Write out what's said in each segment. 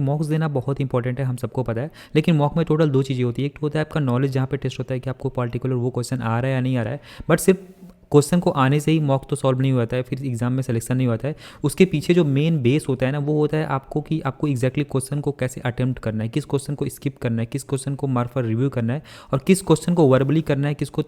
मॉक्स देना बहुत इंपॉर्टेंट है, हम सबको पता है, लेकिन मॉक में टोटल दो चीज़ें होती है। एक तो होता है आपका नॉलेज, जहाँ पे टेस्ट होता है कि आपको पर्टिकुलर वो क्वेश्चन आ रहा है या नहीं आ रहा है, बट सिर्फ क्वेश्चन को आने से ही मॉक तो सॉल्व नहीं होता है, फिर एग्जाम में सिलेक्शन नहीं होता है। उसके पीछे जो मेन बेस होता है ना, वो होता है आपको कि आपको एग्जैक्टली क्वेश्चन को कैसे अटेम्प्ट करना है, किस क्वेश्चन को स्किप करना है, किस क्वेश्चन को मार्क पर रिव्यू करना है, और किस क्वेश्चन को वर्बली करना है, किसको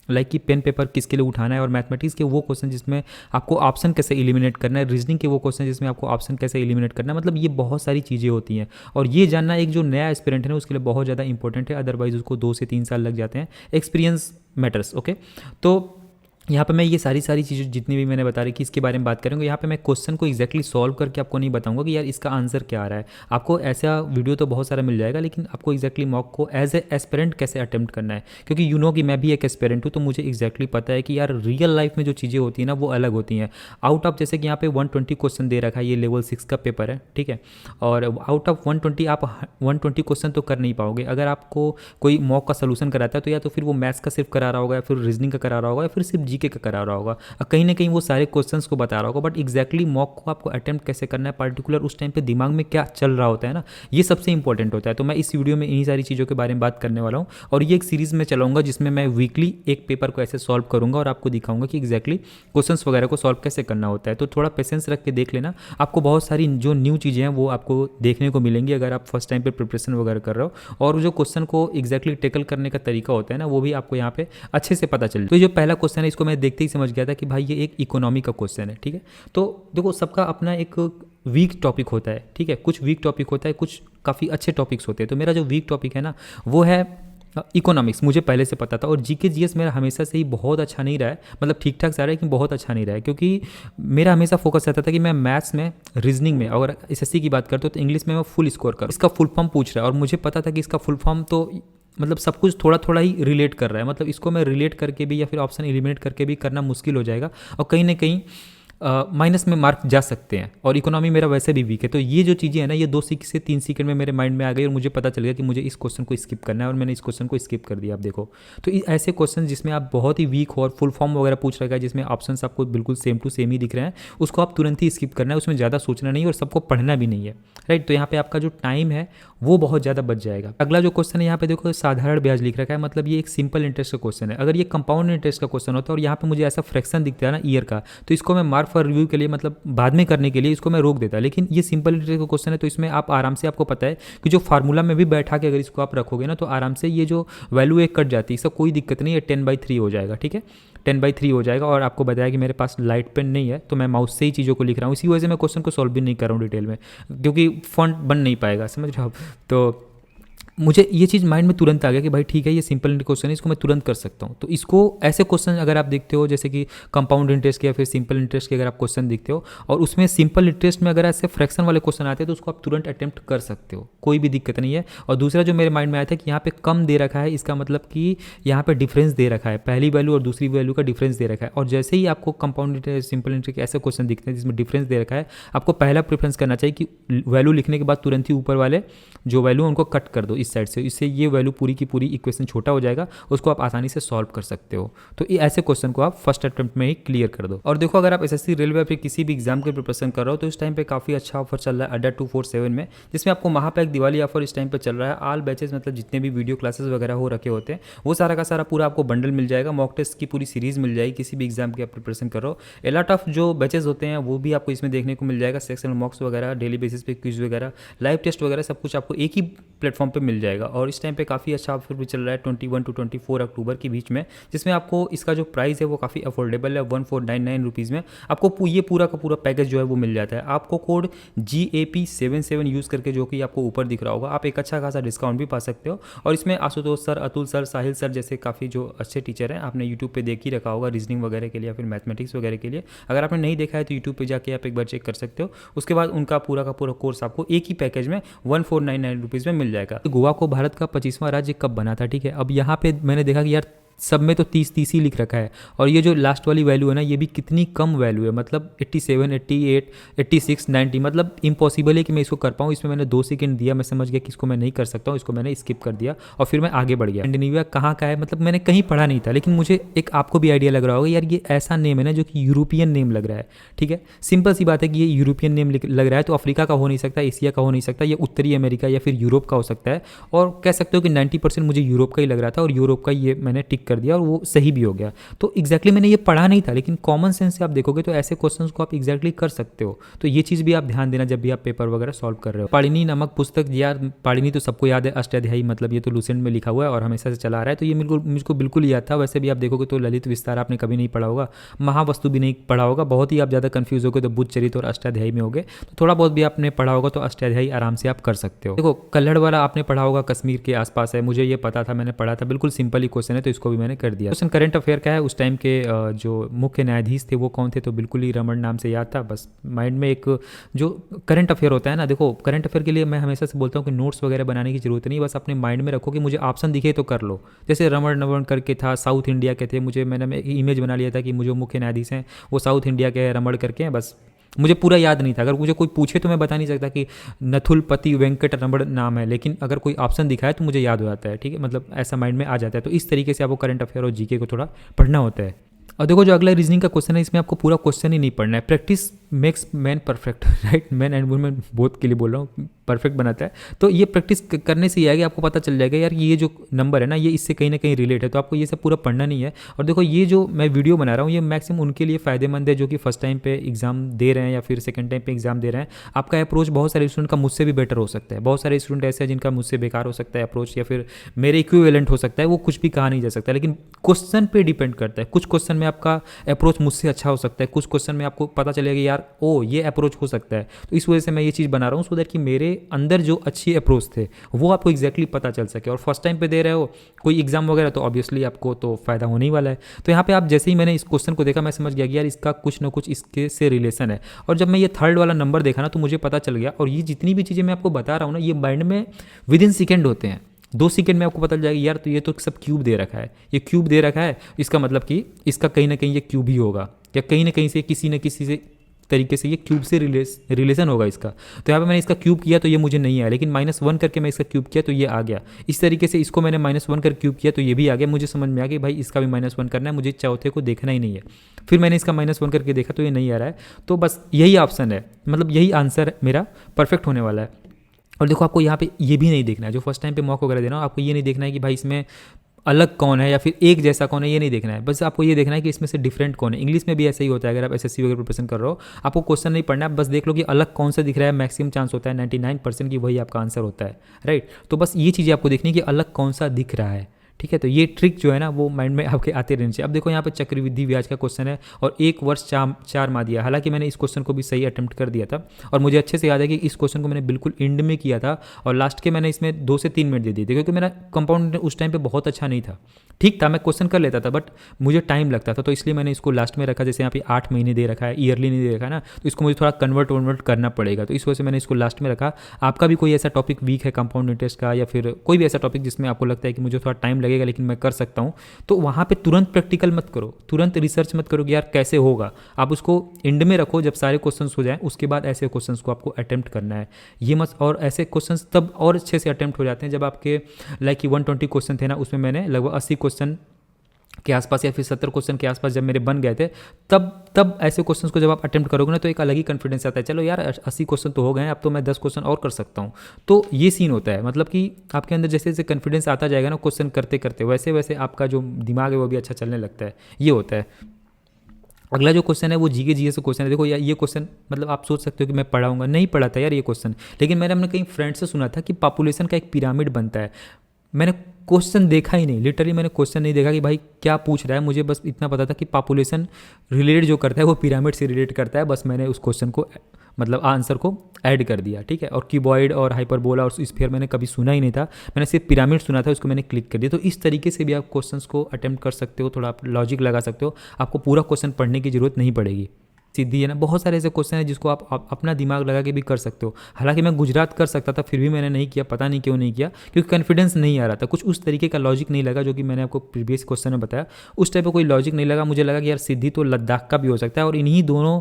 लाइक कि पेन पेपर किसके लिए उठाना है, और मैथमेटिक्स के वो क्वेश्चन जिसमें आपको ऑप्शन कैसे एलिमिनेट करना है, रीजनिंग के वो क्वेश्चन जिसमें आपको ऑप्शन कैसे एलिमिनेट करना है। मतलब ये बहुत सारी चीज़ें होती हैं, और ये जानना एक जो नया एस्पिरेंट है ना उसके लिए बहुत ज़्यादा इंपॉर्टेंट है, अदरवाइज उसको 2 से 3 साल लग जाते हैं। Experience matters. ओके, तो यहाँ पे मैं ये सारी चीज़ें जितनी भी मैंने बता रही कि इसके बारे में बात करेंगे। यहाँ पे मैं क्वेश्चन को एक्जैक्टली सॉल्व करके आपको नहीं बताऊंगा कि यार इसका आंसर क्या आ रहा है। आपको ऐसा वीडियो तो बहुत सारा मिल जाएगा, लेकिन आपको एक्जैक्टली मॉक को एज ए एस्पिरेंट कैसे अटेम्प्ट करना है, क्योंकि यू नो कि मैं भी एक एस्पिरेंट हूँ, तो मुझे एक्जैक्टली पता है कि यार रियल लाइफ में जो चीज़ें होती हैं ना वो अलग होती हैं। आउट ऑफ जैसे कि यहाँ पे 120 क्वेश्चन दे रखा है, ये लेवल 6 का पेपर है, ठीक है, और आउट ऑफ 120 आप 120 क्वेश्चन तो कर नहीं पाओगे। अगर आपको कोई मॉक का सोल्यूशन कराता है तो या तो फिर वो मैथ्स का सिर्फ करा रहा होगा, या फिर रीजनिंग का करा रहा होगा, या फिर सिर्फ जीके का करा रहा होगा, कहीं ना कहीं वो सारे क्वेश्चंस को बता रहा होगा, बट एग्जैक्टली मॉक को आपको अटेम्प्ट कैसे करना है, पर्टिकुलर उस टाइम पे दिमाग में क्या चल रहा होता है ना, ये सबसे इंपॉर्टेंट होता है। तो मैं इस वीडियो में इन्हीं सारी चीज़ों के बारे में बात करने वाला हूँ, और ये एक सीरीज़ में चलाऊंगा जिसमें मैं वीकली एक पेपर को ऐसे सॉल्व करूंगा और आपको दिखाऊंगा कि एग्जैक्टली क्वेश्चंस वगैरह को सॉल्व कैसे करना होता है। तो थोड़ा पेशेंस रख के देख लेना, आपको बहुत सारी जो न्यू चीज़ें हैं वो आपको देखने को मिलेंगी अगर आप फर्स्ट टाइम पे प्रिपरेशन वगैरह कर रहे हो, और जो क्वेश्चन को एग्जैक्टली टेकल करने का तरीका होता है ना वो भी आपको यहाँ पे अच्छे से पता चले। तो जो पहला क्वेश्चन है इसको मैं देखते ही समझ गया था कि भाई ये एक इकोनॉमी का क्वेश्चन है, ठीक है। तो देखो सबका अपना एक वीक टॉपिक होता है, ठीक है, कुछ वीक टॉपिक होता है, कुछ काफ़ी अच्छे टॉपिक्स होते हैं। तो मेरा जो वीक टॉपिक है ना वो है इकोनॉमिक्स, मुझे पहले से पता था, और जीके जीएस मेरा हमेशा से ही बहुत अच्छा नहीं रहा है, मतलब ठीक ठाक सा रहा है लेकिन बहुत अच्छा नहीं रहा है, क्योंकि मेरा हमेशा फोकस रहता था कि मैं मैथ्स में, रीजनिंग में, अगर एसएससी की बात करता हूँ तो इंग्लिश में मैं फुल स्कोर करूँ। इसका फुल फॉर्म पूछ रहा है और मुझे पता था कि इसका फुल फॉर्म तो मतलब सब कुछ थोड़ा थोड़ा ही रिलेट कर रहा है, मतलब इसको मैं रिलेट करके भी या फिर ऑप्शन एलिमिनेट करके भी करना मुश्किल हो जाएगा, और कहीं ना कहीं माइनस में मार्क जा सकते हैं, और इकोनॉमी मेरा वैसे भी वीक है। तो ये जो चीज़ें हैं ना ये 2 से 3 सेकंड में मेरे माइंड में आ गई, और मुझे पता चल गया कि मुझे इस क्वेश्चन को स्किप करना है, और मैंने इस क्वेश्चन को स्किप कर दिया। आप देखो, तो ऐसे क्वेश्चन जिसमें आप बहुत ही वीक हो और फुल फॉर्म वगैरह पूछ रखा है, जिसमें ऑप्शन आपको बिल्कुल सेम टू सेम ही दिख रहे हैं, उसको आप तुरंत ही स्किप करना है, उसमें ज़्यादा सोचना नहीं और सबको पढ़ना भी नहीं है, राइट। तो यहाँ पे आपका जो टाइम है वो बहुत ज़्यादा बच जाएगा। अगला जो क्वेश्चन है यहाँ पे देखो साधारण ब्याज लिख रखा है, मतलब ये एक सिंपल इंटरेस्ट का क्वेश्चन है। अगर ये कंपाउंड इंटरेस्ट का क्वेश्चन होता है और यहाँ पे मुझे ऐसा फ्रैक्शन दिखता है ना ईयर का, तो इसको मैं मार्क फॉर रिव्यू के लिए, मतलब बाद में करने के लिए इसको मैं रोक देता। लेकिन ये सिंपल इंटरेस्ट का क्वेश्चन है तो इसमें आप आराम से, आपको पता है कि जो फार्मूला में भी बैठा के अगर इसको आप रखोगे ना तो आराम से ये जो वैल्यू एक कट जाती है, इसका कोई दिक्कत नहीं है, 10/3 हो जाएगा, ठीक है, 10/3 हो जाएगा। और आपको बताया कि मेरे पास लाइट पेन नहीं है तो मैं माउस से ही चीज़ों को लिख रहा हूँ, इसी वजह से मैं क्वेश्चन को सॉल्व भी नहीं कर रहा हूँ डिटेल में, क्योंकि फॉन्ट बन नहीं पाएगा, समझ रहे हो आप। तो मुझे ये चीज़ माइंड में तुरंत आ गया कि भाई ठीक है ये सिंपल क्वेश्चन है, इसको मैं तुरंत कर सकता हूँ। तो इसको ऐसे क्वेश्चन अगर आप देखते हो जैसे कि कंपाउंड इंटरेस्ट के या फिर सिंपल इंटरेस्ट के अगर आप क्वेश्चन देखते हो, और उसमें सिंपल इंटरेस्ट में अगर ऐसे फ्रैक्शन वाले क्वेश्चन आते हैं तो उसको आप तुरंत अटेम्प्ट कर सकते हो, कोई भी दिक्कत नहीं है। और दूसरा जो मेरे माइंड में आया था कि यहाँ पे कम दे रखा है, इसका मतलब कि यहाँ पे डिफरेंस दे रखा है, पहली वैल्यू और दूसरी वैल्यू का डिफरेंस दे रखा है। और जैसे ही आपको कंपाउंड इंटरेस्ट, सिंपल इंटरेस्ट के ऐसे क्वेश्चन दिखते हैं जिसमें डिफरेंस दे रखा है, आपको पहला प्रेफरेंस करना चाहिए कि वैल्यू लिखने के बाद तुरंत ही ऊपर वाले जो वैल्यू उनको कट कर दो इस साइड से, इससे ये वैल्यू पूरी की पूरी इक्वेशन छोटा हो जाएगा, उसको आप आसानी से सॉल्व कर सकते हो। तो ये ऐसे क्वेश्चन को आप फर्स्ट अटेम्प्ट में ही क्लियर कर दो। और देखो अगर आप एसएससी, रेलवे या फिर किसी भी एग्जाम के प्रिपरेशन कर रहे हो तो इस टाइम पे काफ़ी अच्छा ऑफर चल रहा है अड्डा 247 में, जिसमें आपको महापैक दिवाली ऑफर इस टाइम पे चल रहा है। ऑल बैचेस, मतलब जितने भी वीडियो क्लासेस वगैरह हो रखे होते हैं वो सारा का सारा पूरा आपको बंडल मिल जाएगा, मॉक टेस्ट की पूरी सीरीज मिल जाएगी, किसी भी एग्जाम की आप प्रिपरेशन कर रहे हो। ए लॉट ऑफ जो बैचेस होते हैं वो भी आपको इसमें देखने को मिल जाएगा, सेक्शनल मॉक्स वगैरह, डेली बेसिस पे क्विज वगैरह, लाइव टेस्ट वगैरह, सब कुछ आपको एक ही प्लेटफॉर्म पे मिल जाएगा। और इस टाइम पे काफ़ी अच्छा ऑफर भी चल रहा है 21 to 24 अक्टूबर के बीच में, जिसमें आपको इसका जो प्राइस है वो काफ़ी अफोर्डेबल है, 1499 रुपीज़ में आपको ये पूरा का पूरा पैकेज जो है वो मिल जाता है। आपको कोड GAP77 यूज़ करके, जो कि आपको ऊपर दिख रहा होगा, आप एक अच्छा खासा डिस्काउंट भी पा सकते हो। और इसमें आशुतोष सर, अतुल सर, साहिल सर जैसे काफ़ी जो अच्छे टीचर हैं, आपने यूट्यूब पे देख ही रखा होगा रीजनिंग वगैरह के लिए या फिर मैथमेटिक्स वगैरह के लिए। अगर आपने नहीं देखा है तो यूट्यूब पे जाके आप एक बार चेक कर सकते हो। उसके बाद उनका पूरा का पूरा कोर्स आपको एक ही पैकेज में 1499 रुपीज़ में मिल जाएगा। गोवा को भारत का 25वां राज्य कब बना था, ठीक है। अब यहाँ पे मैंने देखा कि यार सब में तो 30 ही लिख रखा है, और ये जो लास्ट वाली वैल्यू है ना ये भी कितनी कम वैल्यू है, मतलब 87, 88, 86, 90, मतलब इम्पॉसिबल है कि मैं इसको कर पाऊँ। इसमें मैंने 2 सेकंड दिया, मैं समझ गया कि इसको मैं नहीं कर सकता हूँ, इसको मैंने स्किप कर दिया और फिर मैं आगे बढ़ गया। स्कैंडिनेविया कहाँ का है, मतलब मैंने कहीं पढ़ा नहीं था, लेकिन मुझे एक आपको भी आइडिया लग रहा होगा यार ये ऐसा नेम है ना जो कि यूरोपियन नेम लग रहा है। ठीक है, सिंपल सी बात है कि ये यूरोपियन नेम लग रहा है, तो अफ्रीका का हो नहीं सकता, एशिया का हो नहीं सकता, ये उत्तरी अमेरिका या फिर यूरोप का हो सकता है। और कह सकते हो कि 90% मुझे यूरोप का ही लग रहा था, और यूरोप का ये मैंने टिक कर दिया और वो सही भी हो गया। तो एग्जैक्टली मैंने ये पढ़ा नहीं था, लेकिन कॉमन सेंस से आप देखोगे तो ऐसे क्वेश्चंस को आप एग्जैक्टली कर सकते हो। तो ये चीज़ भी आप ध्यान देना जब भी आप पेपर वगैरह सॉल्व कर रहे हो। पाणिनि नामक पुस्तक, यार पाणिनि तो सबको याद है, अष्टाध्यायी, मतलब ये तो लूसेंट में लिखा हुआ है और हमेशा से चला आ रहा है, तो ये मुझको बिल्कुल याद था। वैसे भी आप देखोगे तो ललित विस्तार आपने कभी नहीं पढ़ा होगा, महावस्तु भी नहीं पढ़ा होगा, बहुत ही आप ज़्यादा कंफ्यूज होगे तो बुद्ध चरित्र और अष्टाध्यायी में होगे, तो थोड़ा बहुत भी आपने पढ़ा होगा तो अष्टाध्यायी आराम से आप कर सकते हो। देखो कल्हड़ वाला आपने पढ़ा होगा, कश्मीर के आसपास है, मुझे ये पता था, मैंने पढ़ा था, बिल्कुल सिंपल ही क्वेश्चन है, तो इसको भी मैंने कर दिया। क्वेश्चन करंट अफेयर का है, उस टाइम के जो मुख्य न्यायाधीश थे वो कौन थे, तो बिल्कुल ही रमन नाम से याद था, बस माइंड में एक जो करंट अफेयर होता है ना, देखो करंट अफेयर के लिए मैं हमेशा से बोलता हूँ कि नोट्स वगैरह बनाने की जरूरत नहीं, बस अपने माइंड में रखो कि मुझे ऑप्शन दिखे तो कर लो। जैसे रमन नवन करके था, साउथ इंडिया के थे, मैंने इमेज बना लिया था कि मुझे मुख्य न्यायाधीश हैं वो साउथ इंडिया के हैं, रमण करके हैं, बस मुझे पूरा याद नहीं था। अगर मुझे कोई पूछे तो मैं बता नहीं सकता कि नथुलपति वेंकट रमण नाम है, लेकिन अगर कोई ऑप्शन दिखाए तो मुझे याद हो जाता है। ठीक है, मतलब ऐसा माइंड में आ जाता है। तो इस तरीके से आपको करंट अफेयर और जीके को थोड़ा पढ़ना होता है। और देखो जो अगला रीजनिंग का क्वेश्चन है, इसमें आपको पूरा क्वेश्चन ही नहीं पढ़ना है, practice makes man perfect, right, man and women both के लिए बोल रहा हूँ, परफेक्ट बनाता है। तो ये प्रैक्टिस करने से ही आएगा, आपको पता चल जाएगा यार ये जो नंबर है ना ये इससे कहीं ना कहीं रिलेट है, तो आपको ये सब पूरा पढ़ना नहीं है। और देखो ये जो मैं वीडियो बना रहा हूँ ये मैक्सिमम उनके लिए फ़ायदेमंद है जो कि फर्स्ट टाइम पे एग्जाम दे रहे हैं या फिर सेकंड टाइम पे एग्जाम दे रहे हैं। आपका अप्रोच बहुत सारे स्टूडेंट का मुझसे भी बेटर हो सकता है, बहुत सारे स्टूडेंट ऐसे हैं जिनका मुझसे बेकार हो सकता है अप्रोच, या फिर मेरे इक्विवेलेंट हो सकता है, वो कुछ भी कहा नहीं जा सकता, लेकिन क्वेश्चन पे डिपेंड करता है। कुछ क्वेश्चन में आपका अप्रोच मुझसे अच्छा हो सकता है, कुछ क्वेश्चन में आपको पता चलेगा यार ओ ये अप्रोच हो सकता है। तो इस वजह से मैं ये चीज़ बना रहा हूँ, सो दैट कि मेरे अंदर जो अच्छी अप्रोच थे वो आपको एग्जैक्टली पता चल सके। और फर्स्ट टाइम पे दे रहे हो कोई एग्जाम वगैरह तो ऑब्वियसली आपको तो फायदा होने ही वाला है। तो यहाँ पे आप जैसे ही मैंने इस क्वेश्चन को देखा मैं समझ गया कि यार इसका कुछ ना कुछ इसके से रिलेशन है। और जब मैं ये थर्ड वाला नंबर देखा ना तो मुझे पता चल गया। और ये जितनी भी चीज़ें मैं आपको बता रहा हूँ ना ये माइंड में विद इन सेकेंड होते हैं, 2 सेकंड में आपको पता चल जाएगा यार तो ये तो सब क्यूब दे रखा है, ये क्यूब दे रखा है, इसका मतलब कि इसका कहीं ना कहीं ये क्यूब ही होगा, या कहीं ना कहीं से किसी न किसी से तरीके से ये क्यूब से रिलेशन होगा इसका। तो यहाँ पे मैंने इसका क्यूब किया तो ये मुझे नहीं आया, लेकिन -1 करके मैं इसका क्यूब किया तो ये आ गया। इस तरीके से इसको मैंने -1 कर क्यूब किया तो ये भी आ गया। मुझे समझ में आ गया भाई इसका भी -1 करना है, मुझे चौथे को देखना ही नहीं है। फिर मैंने इसका -1 करके देखा तो ये नहीं आ रहा है, तो बस यही ऑप्शन है, मतलब यही आंसर मेरा परफेक्ट होने वाला है। और देखो आपको यहाँ पे ये भी नहीं देखना है, जो फर्स्ट टाइम पे मॉक वगैरह देना हो आपको ये नहीं देखना है कि भाई इसमें अलग कौन है या फिर एक जैसा कौन है, ये नहीं देखना है। बस आपको ये देखना है कि इसमें से डिफरेंट कौन है। इंग्लिश में भी ऐसा ही होता है, अगर आप एसएससी वगैरह प्रिपरेशन कर रहे हो आपको क्वेश्चन नहीं पढ़ना है, बस देख लो कि अलग कौन सा दिख रहा है। मैक्सिमम चांस होता है 99% की वही आपका आंसर होता है, राइट। तो बस ये चीज़ें आपको देखनी है कि अलग कौन सा दिख रहा है, ठीक है। तो ये ट्रिक जो है ना वो माइंड में आपके आते रहने चाहिए। अब देखो यहाँ पे चक्रवृद्धि ब्याज का क्वेश्चन है और 1 वर्ष 4 माह दिया। हालांकि मैंने इस क्वेश्चन को भी सही अटेम्प्ट कर दिया था और मुझे अच्छे से याद है कि इस क्वेश्चन को मैंने बिल्कुल एंड में किया था और लास्ट के मैंने इसमें 2 से 3 मिनट दे दिए थे, क्योंकि मेरा कंपाउंड उस टाइम पे बहुत अच्छा नहीं था। ठीक था, मैं क्वेश्चन कर लेता था बट मुझे टाइम लगता था, तो इसलिए मैंने इसको लास्ट में रखा। जैसे यहाँ पे 8 महीने दे रखा है, ईयरली नहीं दे रखा है ना, तो इसको मुझे थोड़ा कन्वर्ट करना पड़ेगा, तो इस वजह से मैंने इसको लास्ट में रखा। आपका भी कोई ऐसा टॉपिक वीक है कंपाउंड इंटरेस्ट का या फिर कोई भी ऐसा टॉपिक जिसमें आपको लगता है कि मुझे थोड़ा टाइम लगेगा लेकिन मैं कर सकता हूँ, तो वहाँ पे तुरंत प्रैक्टिकल मत करो, तुरंत रिसर्च मत करो कि यार कैसे होगा। आप उसको एंड में रखो, जब सारे क्वेश्चंस हो जाएं उसके बाद ऐसे क्वेश्चंस को आपको अटेम्प्ट करना है। ये मत, और ऐसे क्वेश्चंस तब और अच्छे से अटेम्प्ट हो जाते हैं जब आपके लाइक 120 क्वेश्चन थे ना, उसमें मैंने लगभग 80 क्वेश्चन के आसपास या फिर 70 क्वेश्चन के आसपास जब मेरे बन गए थे, तब ऐसे क्वेश्चंस को जब आप अटेम्प्ट करोगे ना तो एक अलग ही कॉन्फिडेंस आता है। चलो यार 80 क्वेश्चन तो हो गए हैं, अब तो मैं 10 क्वेश्चन और कर सकता हूँ। तो ये सीन होता है, मतलब कि आपके अंदर जैसे जैसे कॉन्फिडेंस आता जाएगा ना क्वेश्चन करते करते, वैसे वैसे आपका जो दिमाग है वो भी अच्छा चलने लगता है। ये होता है। अगला जो क्वेश्चन है वो जीके से क्वेश्चन है। देखो यार ये क्वेश्चन, मतलब आप सोच सकते हो कि मैं पढ़ाऊंगा, नहीं पढ़ा था यार ये क्वेश्चन, लेकिन मैंने अपने कई फ्रेंड से सुना था कि पॉपुलेशन का एक पिरामिड बनता है। मैंने क्वेश्चन देखा ही नहीं, लिटरली मैंने क्वेश्चन नहीं देखा कि भाई क्या पूछ रहा है, मुझे बस इतना पता था कि पॉपुलेशन रिलेट जो करता है वो पिरामिड से रिलेट करता है। बस मैंने उस क्वेश्चन को, मतलब आंसर को ऐड कर दिया, ठीक है। और क्यूबॉइड और हाइपरबोला और स्फीयर मैंने कभी सुना ही नहीं था, मैंने सिर्फ पिरामिड सुना था, उसको मैंने क्लिक कर दिया। तो इस तरीके से भी आप क्वेश्चंस को अटेम्प्ट कर सकते हो, थोड़ा आप लॉजिक लगा सकते हो, आपको पूरा क्वेश्चन पढ़ने की जरूरत नहीं पड़ेगी। सीधी है ना, बहुत सारे ऐसे क्वेश्चन है जिसको आप अपना दिमाग लगा के भी कर सकते हो। हालांकि मैं गुजरात कर सकता था, फिर भी मैंने नहीं किया, पता नहीं क्यों नहीं किया, क्योंकि कॉन्फिडेंस नहीं आ रहा था, कुछ उस तरीके का लॉजिक नहीं लगा जो कि मैंने आपको प्रीवियस क्वेश्चन में बताया, उस टाइप का कोई लॉजिक नहीं लगा। मुझे लगा कि यार सिद्धि तो लद्दाख का भी हो सकता है, और इन्हीं दोनों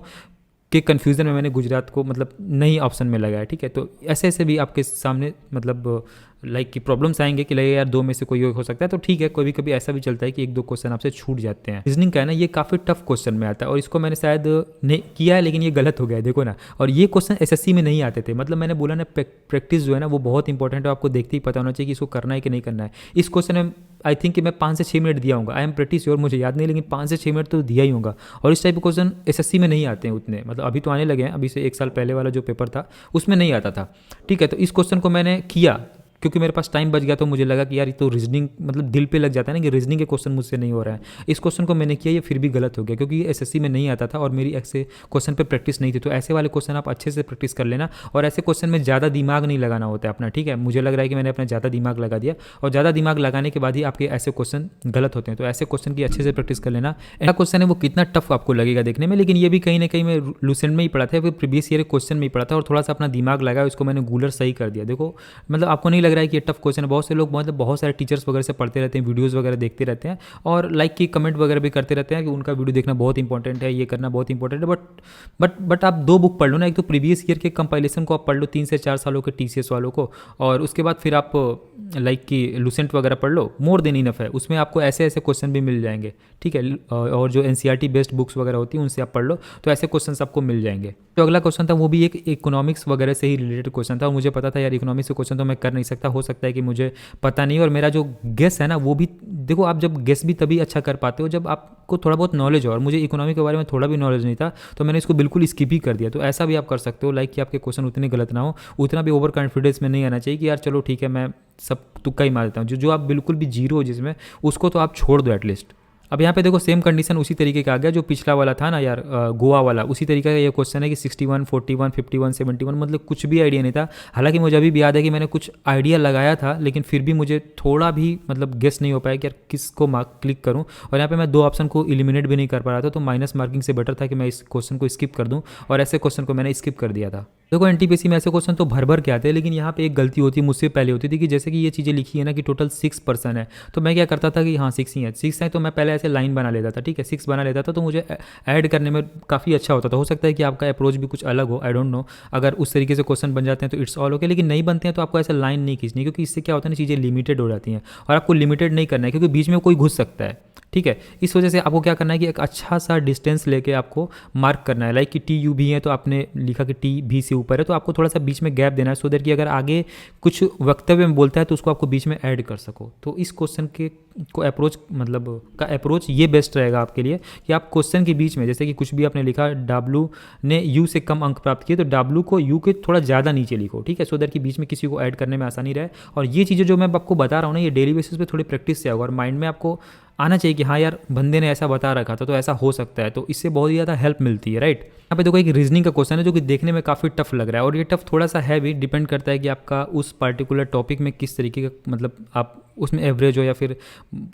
के कन्फ्यूज़न में मैंने गुजरात को मतलब नई ऑप्शन में लगाया। ठीक है, तो ऐसे ऐसे भी आपके सामने मतलब लाइक की प्रॉब्लम्स आएंगे कि लगे यार दो में से कोई हो सकता है, तो ठीक है, कभी कभी ऐसा भी चलता है कि एक दो क्वेश्चन आपसे छूट जाते हैं। रीजनिंग का है ना, ये काफ़ी टफ क्वेश्चन में आता है, और इसको मैंने शायद नहीं किया है, लेकिन ये गलत हो गया है, देखो ना। और ये क्वेश्चन एसएससी में नहीं आते थे, मतलब मैंने बोला ना, प्रैक्टिस जो है ना वो बहुत इंपॉर्टेंट है, आपको देखते ही पता होना चाहिए कि इसको करना है कि नहीं करना है। इस क्वेश्चन में आई थिंक कि मैं 5 से 6 मिनट दिया हूँ, आई एम प्रेटी श्योर, मुझे याद नहीं, लेकिन 5 से 6 मिनट तो दिया ही होगा। और इस टाइप के क्वेश्चन एसएससी में नहीं आते हैं उतने, मतलब अभी तो आने लगे हैं, अभी से 1 साल पहले वाला जो पेपर था उसमें नहीं आता था। ठीक है, तो इस क्वेश्चन को मैंने किया क्योंकि मेरे पास टाइम बच गया, तो मुझे लगा कि यार ये तो रीजनिंग मतलब दिल पे लग जाता है ना कि रीजनिंग के क्वेश्चन मुझसे नहीं हो रहा है। इस क्वेश्चन को मैंने किया, ये फिर भी गलत हो गया क्योंकि ये एसएससी में नहीं आता था और मेरी ऐसे क्वेश्चन पे प्रैक्टिस नहीं थी। तो ऐसे वाले क्वेश्चन आप अच्छे से प्रैक्टिस कर लेना, और ऐसे क्वेश्चन में ज़्यादा दिमाग नहीं लगाना होता है अपना। ठीक है, मुझे लग रहा है कि मैंने अपना ज़्यादा दिमाग लगा दिया, और ज़्यादा दिमाग लगाने के बाद ही आपके ऐसे क्वेश्चन गलत होते हैं। तो ऐसे क्वेश्चन की अच्छे से प्रैक्टिस कर लेना। ऐसा क्वेश्चन है वो कितना टफ आपको लगेगा देखने में, लेकिन ये भी कहीं ना कहीं मैं लूसेंट में ही पढ़ा था, फिर प्रीवियस ईयर क्वेश्चन में ही पढ़ा था, और थोड़ा सा अपना दिमाग लगाया, उसको मैंने गूलर सही कर दिया। देखो मतलब आपको नहीं लग रहा है कि ये टफ क्वेश्चन है। बहुत से लोग मतलब बहुत सारे टीचर्स वगैरह से पढ़ते रहते हैं, वीडियोस वगैरह देखते रहते हैं, और लाइक की कमेंट वगैरह भी करते रहते हैं कि उनका वीडियो देखना बहुत इंपॉर्टेंट है, ये करना बहुत इंपॉर्टेंट है। बट आप 2 बुक पढ़ लो ना, एक तो प्रीवियस ईयर के कंपाइलेशन को आप पढ़ लो 3 से 4 सालों के टीसीएस वालों को, और उसके बाद फिर आप लाइक की लूसेंट वगैरह पढ़ लो, मोर देन इनफ है। उसमें आपको ऐसे ऐसे क्वेश्चन भी मिल जाएंगे। ठीक है, और जो एनसीईआरटी बेस्ड बुक्स वगैरह होती हैं उनसे आप पढ़ लो, तो ऐसे क्वेश्चन आपको मिल जाएंगे। जो अगला क्वेश्चन था वो भी एक इकोनॉमिक्स वगैरह से ही रिलेटेड क्वेश्चन था, और मुझे पता था यार इकोनॉमिक्स से क्वेश्चन तो मैं कर नहीं सकता, हो सकता है कि मुझे पता नहीं, और मेरा जो गेस है ना वो भी, देखो आप जब गेस भी तभी अच्छा कर पाते हो जब आपको थोड़ा बहुत नॉलेज हो, और मुझे इकोनॉमी के बारे में थोड़ा भी नॉलेज नहीं था, तो मैंने इसको बिल्कुल स्किप ही कर दिया। तो ऐसा भी आप कर सकते हो, लाइक कि आपके क्वेश्चन उतने गलत ना हो, उतना भी ओवर कॉन्फिडेंस में नहीं आना चाहिए कि यार चलो ठीक है मैं सब तुक्का ही मार देता हूँ। जो आप बिल्कुल भी जीरो हो जिसमें, उसको तो आप छोड़ दो एटलीस्ट। अब यहाँ पे देखो सेम कंडीशन उसी तरीके का आ गया जो पिछला वाला था ना यार, गोवा वाला, उसी तरीके का ये क्वेश्चन है कि 61, 41, 51, 71, मतलब कुछ भी आइडिया नहीं था। हालांकि मुझे अभी भी याद है कि मैंने कुछ आइडिया लगाया था, लेकिन फिर भी मुझे थोड़ा भी मतलब गेस नहीं हो पाया कि यार किसको मार्क क्लिक करूँ, और यहाँ पे मैं 2 ऑप्शन को इलिमिनेट भी नहीं कर पा रहा था, तो माइनस मार्किंग से बेटर था कि मैं इस क्वेश्चन को स्किप कर दूँ, और ऐसे क्वेश्चन को मैंने स्किप कर दिया था। देखो एनटीपीसी में ऐसे क्वेश्चन तो भर भर के आते हैं, लेकिन यहाँ पे एक गलती होती है, मुझसे पहले होती थी कि जैसे कि ये चीज़ें लिखी है ना कि टोटल 6 पर्सन है, तो मैं क्या करता था कि हाँ 6 ही है, 6 है, तो मैं पहले ऐसे लाइन बना लेता था। ठीक है, 6 बना लेता था, तो मुझे ऐड करने में काफ़ी अच्छा होता था। हो सकता है कि आपका अप्रोच भी कुछ अलग हो, आई डोंट नो, अगर उस तरीके से क्वेश्चन बन जाते हैं तो इट्स ऑल ओके, लेकिन नहीं बनते हैं तो आपको ऐसे लाइन नहीं खींचनी, क्योंकि इससे क्या होता है ना चीज़ें लिमिटेड हो जाती हैं, और आपको लिमिटेड नहीं करना है क्योंकि बीच में कोई घुस सकता है। ठीक है, इस वजह से आपको क्या करना है कि एक अच्छा सा डिस्टेंस लेके आपको मार्क करना है, लाइक कि टी यू भी है तो आपने लिखा कि टी भी से ऊपर है, तो आपको थोड़ा सा बीच में गैप देना है, सो दैट कि अगर आगे कुछ वक्तव्य में बोलता है तो उसको आपको बीच में ऐड कर सको। तो इस क्वेश्चन के को अप्रोच मतलब का अप्रोच ये बेस्ट रहेगा आपके लिए कि आप क्वेश्चन के बीच में, जैसे कि कुछ भी आपने लिखा, डब्लू ने यू से कम अंक प्राप्त किए, तो डब्लू को यू के थोड़ा ज़्यादा नीचे लिखो। ठीक है, सो दैट कि बीच में किसी को ऐड करने में आसानी रहे। और ये चीज़ें जो मैं आपको बता रहा हूँ ना, ये डेली बेसिस पे थोड़ी प्रैक्टिस से होगा, और माइंड में आपको आना चाहिए कि हाँ यार बंदे ने ऐसा बता रखा था तो ऐसा हो सकता है, तो इससे बहुत ही ज़्यादा हेल्प मिलती है, राइट। यहाँ पे देखो एक रीजनिंग का क्वेश्चन है जो कि देखने में काफ़ी टफ लग रहा है, और ये टफ थोड़ा सा है भी, डिपेंड करता है कि आपका उस पर्टिकुलर टॉपिक में किस तरीके का मतलब आप उसमें एवरेज हो या फिर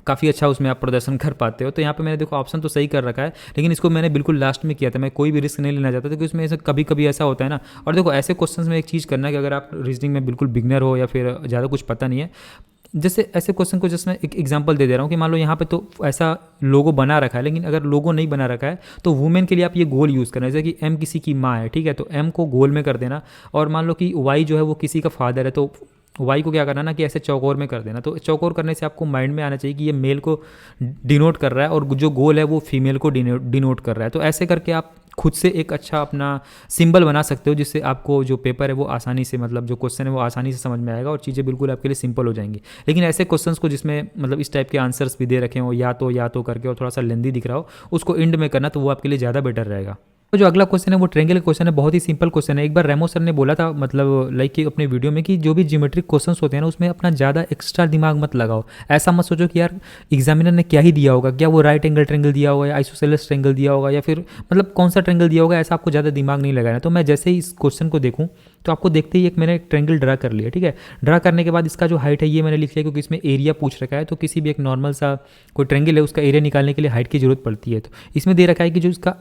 काफ़ी अच्छा उसमें आप प्रदर्शन कर पाते हो। तो यहाँ पे मैंने देखो ऑप्शन तो सही कर रखा है, लेकिन इसको मैंने बिल्कुल लास्ट में किया था, मैं कोई भी रिस्क नहीं लेना चाहता था, क्योंकि उसमें ऐसा कभी कभी ऐसा होता है ना। और देखो ऐसे क्वेश्चन में एक चीज़ करना है कि अगर आप रीजनिंग में बिल्कुल बिगनर हो या फिर ज़्यादा कुछ पता नहीं है, जैसे ऐसे क्वेश्चन को जैसे मैं एक एग्जांपल दे रहा हूँ कि मान लो यहाँ पे तो ऐसा लोगो बना रखा है, लेकिन अगर लोगो नहीं बना रखा है तो वुमेन के लिए आप ये गोल यूज़ करना है, जैसे कि एम किसी की माँ है, ठीक है, तो एम को गोल में कर देना, और मान लो कि वाई जो है वो किसी का फादर है, तो वाई को क्या करना ना कि ऐसे चौकोर में कर देना। तो चौकोर करने से आपको माइंड में आना चाहिए कि ये मेल को डिनोट कर रहा है और जो गोल है वो फीमेल को डिनोट कर रहा है। तो ऐसे करके आप खुद से एक अच्छा अपना सिंबल बना सकते हो, जिससे आपको जो पेपर है वो आसानी से मतलब जो क्वेश्चन है वो आसानी से समझ में आएगा और चीज़ें बिल्कुल आपके लिए सिंपल हो जाएंगी। लेकिन ऐसे क्वेश्चंस को जिसमें मतलब इस टाइप के आंसर्स भी दे रखे हो या तो करके और थोड़ा सा लेंदी दिख रहा हो, उसको एंड में करना, तो वो आपके लिए ज़्यादा बेटर रहेगा। तो जो अगला क्वेश्चन है वो ट्रायंगल क्वेश्चन है, बहुत ही सिंपल क्वेश्चन है। एक बार रेमो सर ने बोला था मतलब लाइक कि अपने वीडियो में कि जो भी ज्योमेट्रिक क्वेश्चंस होते हैं ना उसमें अपना ज़्यादा एक्स्ट्रा दिमाग मत लगाओ। ऐसा मत सोचो कि यार एग्जामिनर ने क्या ही दिया होगा, क्या वो राइट एंगल ट्रायंगल दिया होगा या आइसोसेलेस ट्रायंगल दिया होगा या फिर मतलब कौन सा ट्रायंगल दिया होगा, ऐसा आपको ज़्यादा दिमाग नहीं लगाना। तो मैं जैसे ही इस क्वेश्चन को देखूँ तो आपको देखते ही एक मैंने एक ट्रायंगल ड्रा कर लिया, ठीक है। ड्रा करने के बाद इसका जो हाइट है ये मैंने लिख लिया, क्योंकि इसमें एरिया पूछ रखा है, तो किसी भी एक नॉर्मल सा कोई ट्रायंगल है उसका एरिया निकालने के लिए हाइट की जरूरत पड़ती है। तो इसमें दे रखा है कि जो इसका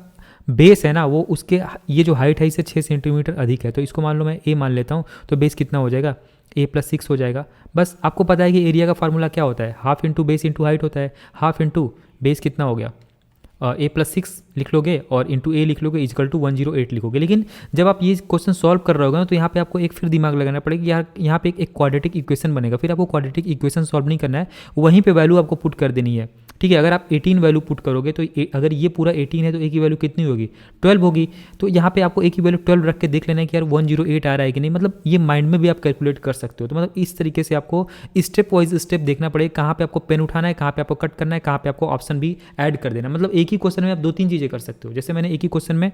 बेस है ना वो उसके ये जो हाइट है इससे 6 सेंटीमीटर अधिक है, तो इसको मान लो मैं ए मान लेता हूँ, तो बेस कितना हो जाएगा, a+6 हो जाएगा। बस आपको पता है कि एरिया का फार्मूला क्या होता है, half into base into height होता है, हाफ इंटू बेस कितना हो गया a+6 लिख लोगे और इंटू ए लिख लोगे इजकल टू 108 लिखोगे। लेकिन जब आप ये क्वेश्चन सॉल्व कर रहे होगे ना तो यहाँ पे आपको एक फिर दिमाग लगाना पड़ेगा कि यार यहाँ पे एक क्वाड्रेटिक इक्वेशन बनेगा, फिर आपको क्वाड्रेटिक इक्वेशन सॉल्व नहीं करना है, वहीं पे वैल्यू आपको पुट कर देनी है। ठीक है, अगर आप 18 वैल्यू पुट करोगे तो अगर ये पूरा 18 है तो ए की वैल्यू कितनी होगी, 12 होगी। तो यहाँ पे आपको ए की वैल्यू 12 रख के देख लेना है कि यार 108 आ रहा है कि नहीं, मतलब ये माइंड में भी आप कैलकुलेट कर सकते हो। तो मतलब इस तरीके से आपको स्टेप वाइज स्टेप देखना पड़ेगा, कहाँ पे आपको पेन उठाना है, कहाँ पे आपको कट करना है, कहाँ पे आपको ऑप्शन भी ऐड कर देना। मतलब एक ही क्वेश्चन में आप 2-3 चीज़ें कर सकते हो। जैसे मैंने एक ही क्वेश्चन में,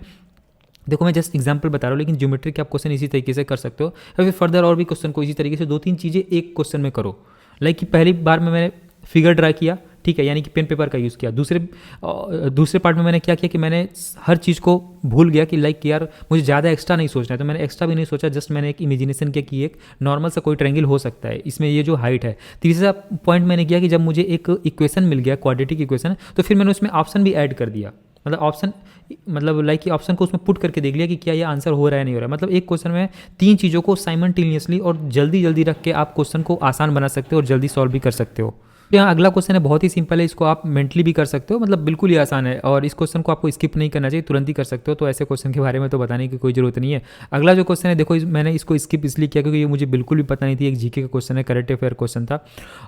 देखो मैं जस्ट एग्जांपल बता रहा हूँ, लेकिन ज्योमेट्री के आप क्वेश्चन इसी तरीके से कर सकते हो, या फिर फर्दर और भी क्वेश्चन को इसी तरीके से 2-3 चीज़ें एक क्वेश्चन में करो। लाइक कि पहली बार में मैंने फिगर ड्रा किया, ठीक है, यानी कि पेन पेपर का यूज़ किया। दूसरे पार्ट में मैंने क्या किया कि मैंने हर चीज़ को भूल गया कि लाइक यार मुझे ज़्यादा एक्स्ट्रा नहीं सोचना है, तो मैंने एक्स्ट्रा भी नहीं सोचा, जस्ट मैंने एक इमेजिनेशन किया कि एक नॉर्मल सा कोई ट्रायंगल हो सकता है, इसमें ये जो हाइट है। तीसरा पॉइंट मैंने किया कि जब मुझे एक इक्वेशन मिल गया, क्वाड्रेटिक इक्वेशन, तो फिर मैंने उसमें ऑप्शन भी ऐड कर दिया। मतलब ऑप्शन मतलब लाइक कि ऑप्शन को उसमें पुट करके देख लिया कि क्या ये आंसर हो रहा है नहीं हो रहा है। मतलब एक क्वेश्चन में 3 चीज़ों को साइमल्टेनियसली और जल्दी जल्दी रख के आप क्वेश्चन को आसान बना सकते हो और जल्दी सॉल्व भी कर सकते हो। यहाँ अगला क्वेश्चन है, बहुत ही सिंपल है, इसको आप मेंटली भी कर सकते हो, मतलब बिल्कुल ही आसान है, और इस क्वेश्चन को आपको स्किप नहीं करना चाहिए, तुरंत ही कर सकते हो। तो ऐसे क्वेश्चन के बारे में तो बताने की कोई जरूरत नहीं है। अगला जो क्वेश्चन है, देखो मैंने इसको स्किप इसलिए किया क्योंकि ये मुझे बिल्कुल भी पता नहीं थी, एक जीके का क्वेश्चन है, करंट अफेयर क्वेश्चन था,